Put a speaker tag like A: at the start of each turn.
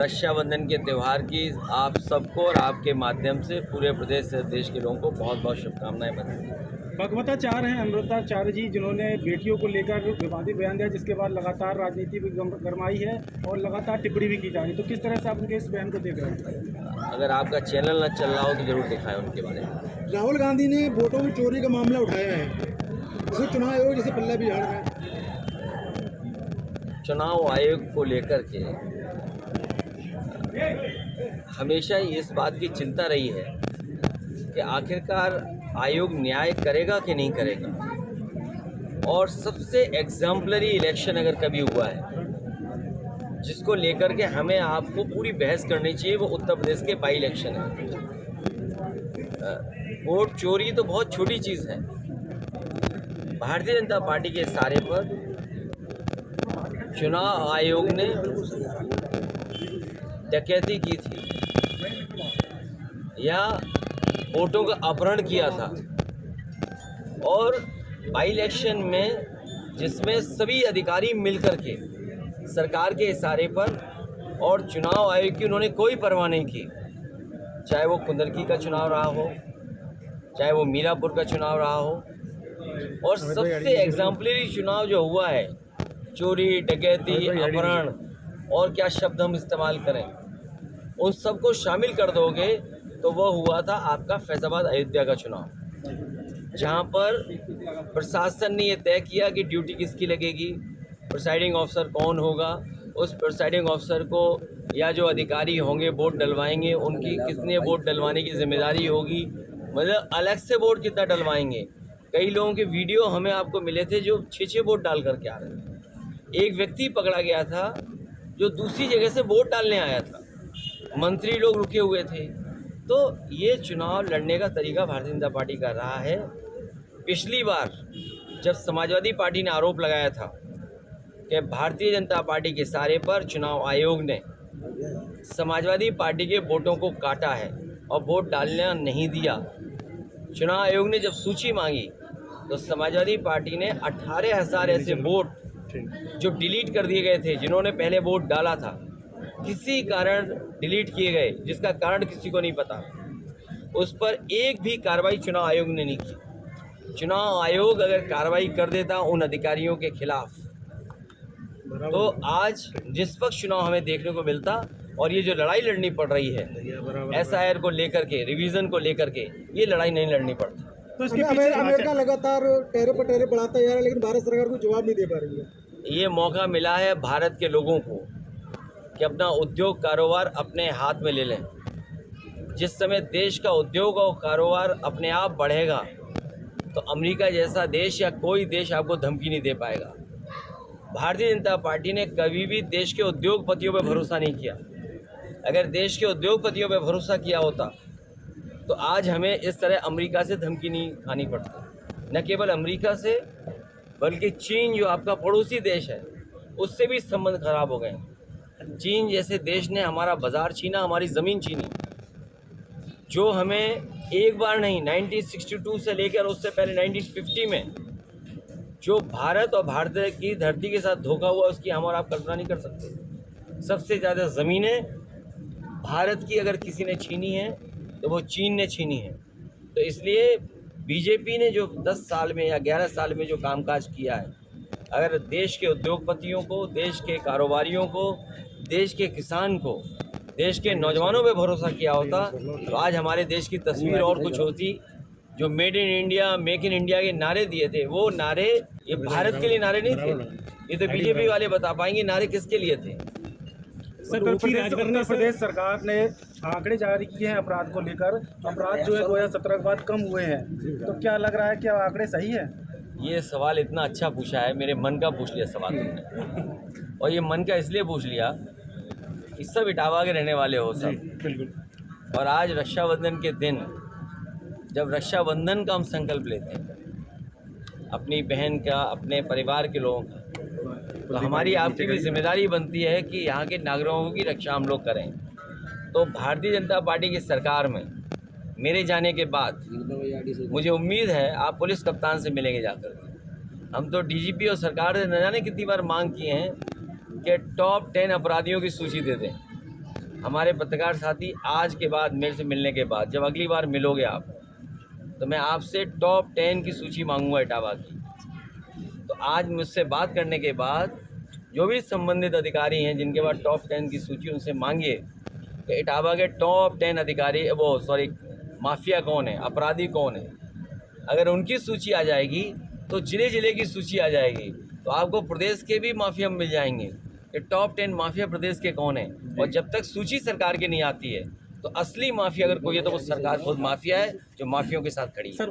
A: रक्षाबंधन के त्यौहार की आप सबको और आपके माध्यम से पूरे प्रदेश से देश के लोगों को बहुत बहुत शुभकामनाएं बधाई।
B: भगवताचार्य हैं अमृताचार्य जी, जिन्होंने बेटियों को लेकर विवादित बयान दिया, जिसके बाद लगातार राजनीति भी गरमाई है और लगातार टिप्पणी भी की जा रही है। तो किस तरह से आप उनके इस बयान को देख रहे हैं?
A: अगर आपका चैनल न चल रहा हो तो जरूर दिखाएं उनके बारे में।
C: राहुल गांधी ने वोटों की चोरी का मामला उठाया है, उसे चुनाव आयोग जैसे पल्ला भी झाड़ रहा है।
A: चुनाव आयोग को लेकर के हमेशा इस बात की चिंता रही है कि आखिरकार आयोग न्याय करेगा कि नहीं करेगा। और सबसे एग्जाम्पलरी इलेक्शन अगर कभी हुआ है जिसको लेकर के हमें आपको पूरी बहस करनी चाहिए, वो उत्तर प्रदेश के बाई इलेक्शन है। वोट चोरी तो बहुत छोटी चीज़ है। भारतीय जनता पार्टी के इशारे पर चुनाव आयोग ने डकैती की थी या वोटों का अपहरण किया था, और बाई इलेक्शन में जिसमें सभी अधिकारी मिलकर के सरकार के इशारे पर और चुनाव आयोग की उन्होंने कोई परवाह नहीं की, चाहे वो कुंदलकी का चुनाव रहा हो, चाहे वो मीरापुर का चुनाव रहा हो। और सबसे एग्जाम्पलरी चुनाव जो हुआ है, चोरी, डकैती, अपहरण और क्या शब्द हम इस्तेमाल करें, उन सबको शामिल कर दोगे तो वो हुआ था आपका फैजाबाद अयोध्या का चुनाव, जहां पर प्रशासन ने ये तय किया कि ड्यूटी किसकी लगेगी, प्रिसाइडिंग ऑफिसर कौन होगा, उस प्रिसाइडिंग ऑफिसर को या जो अधिकारी होंगे वोट डलवाएंगे उनकी कितने वोट डलवाने की जिम्मेदारी होगी, मतलब अलग से वोट कितना डलवाएंगे। कई लोगों के वीडियो हमें आपको मिले थे जो 6-6 वोट डाल करके आ रहे थे। एक व्यक्ति पकड़ा गया था जो दूसरी जगह से वोट डालने आया था, मंत्री लोग रुके हुए थे। तो ये चुनाव लड़ने का तरीका भारतीय जनता पार्टी का रहा है। पिछली बार जब समाजवादी पार्टी ने आरोप लगाया था कि भारतीय जनता पार्टी के इशारे पर चुनाव आयोग ने समाजवादी पार्टी के वोटों को काटा है और वोट डालना नहीं दिया, चुनाव आयोग ने जब सूची मांगी तो समाजवादी पार्टी ने 18,000 ऐसे वोट जो डिलीट कर दिए गए थे, जिन्होंने पहले वोट डाला था, किसी कारण डिलीट किए गए, जिसका कारण किसी को नहीं पता, उस पर एक भी कार्रवाई चुनाव आयोग ने नहीं की। चुनाव आयोग अगर कार्रवाई कर देता उन अधिकारियों के खिलाफ तो आज निष्पक्ष चुनाव हमें देखने को मिलता। और ये जो लड़ाई लड़नी पड़ रही है SIR को लेकर के, रिवीजन को लेकर के, ये लड़ाई नहीं लड़नी पड़ती।
C: तो इसके अमेरिका लगातार टैरिफ पर टैरिफ बढ़ाता जा रहा है, लेकिन भारत सरकार को जवाब नहीं दे पा रही है।
A: ये मौका मिला है भारत के लोगों को कि अपना उद्योग कारोबार अपने हाथ में ले लें। जिस समय देश का उद्योग और कारोबार अपने आप बढ़ेगा तो अमेरिका जैसा देश या कोई देश आपको धमकी नहीं दे पाएगा। भारतीय जनता पार्टी ने कभी भी देश के उद्योगपतियों पर भरोसा नहीं किया। अगर देश के उद्योगपतियों पर भरोसा किया होता तो आज हमें इस तरह अमेरिका से धमकी नहीं खानी पड़ती। न केवल अमेरिका से बल्कि चीन जो आपका पड़ोसी देश है, उससे भी संबंध खराब हो गए। चीन जैसे देश ने हमारा बाज़ार छीना, हमारी ज़मीन छीनी, जो हमें एक बार नहीं 1962 से लेकर उससे पहले 1950 में जो भारत और भारत की धरती के साथ धोखा हुआ, उसकी हम और आप कल्पना नहीं कर सकते। सबसे ज़्यादा ज़मीनें भारत की अगर किसी ने छीनी है तो वो चीन ने छीनी है। तो इसलिए बीजेपी ने जो 10 साल में या 11 साल में जो कामकाज किया है, अगर देश के उद्योगपतियों को, देश के कारोबारियों को, देश के किसान को, देश के नौजवानों पे भरोसा किया होता तो आज हमारे देश की तस्वीर और कुछ होती। जो made in India, make in India के नारे दिए थे, वो नारे ये भारत के लिए नारे नहीं थे। ये तो बीजेपी वाले बता पाएंगे नारे किसके लिए थे।
B: उत्तर प्रदेश सरकार ने आंकड़े जारी किए हैं अपराध को लेकर। अपराध जो है 2017 के बाद कम हुए हैं, तो क्या लग रहा है कि आंकड़े सही है?
A: ये सवाल इतना अच्छा पूछा है, मेरे मन का पूछ लिया सवाल तुमने। और ये मन का इसलिए पूछ लिया कि सब इटावा के रहने वाले हो सब।
B: बिल्कुल।
A: और आज रक्षाबंधन के दिन जब रक्षाबंधन का हम संकल्प लेते हैं अपनी बहन का, अपने परिवार के लोगों का, तो हमारी आपकी भी जिम्मेदारी बनती है कि यहाँ के नागरिकों की रक्षा हम लोग करें। तो भारतीय जनता पार्टी की सरकार में मेरे जाने के बाद मुझे उम्मीद है आप पुलिस कप्तान से मिलेंगे जाकर। हम तो DGP और सरकार से न जाने कितनी बार मांग किए हैं कि टॉप 10 अपराधियों की सूची दे दें, हमारे पत्रकार साथी आज के बाद मेरे से मिलने के बाद जब अगली बार मिलोगे आप, तो मैं आपसे टॉप 10 की सूची मांगूंगा इटावा की। तो आज मुझसे बात करने के बाद जो भी संबंधित अधिकारी हैं जिनके पास टॉप 10 की सूची, उनसे मांगिए कि इटावा के टॉप 10 अधिकारी माफिया कौन है, अपराधी कौन है। अगर उनकी सूची आ जाएगी तो जिले जिले की सूची आ जाएगी, तो आपको प्रदेश के भी माफिया मिल जाएंगे कि टॉप 10 माफिया प्रदेश के कौन है। और जब तक सूची सरकार की नहीं आती है तो असली माफिया अगर कोई है तो वो सरकार खुद माफिया है जो माफियों के साथ खड़ी है।
B: सर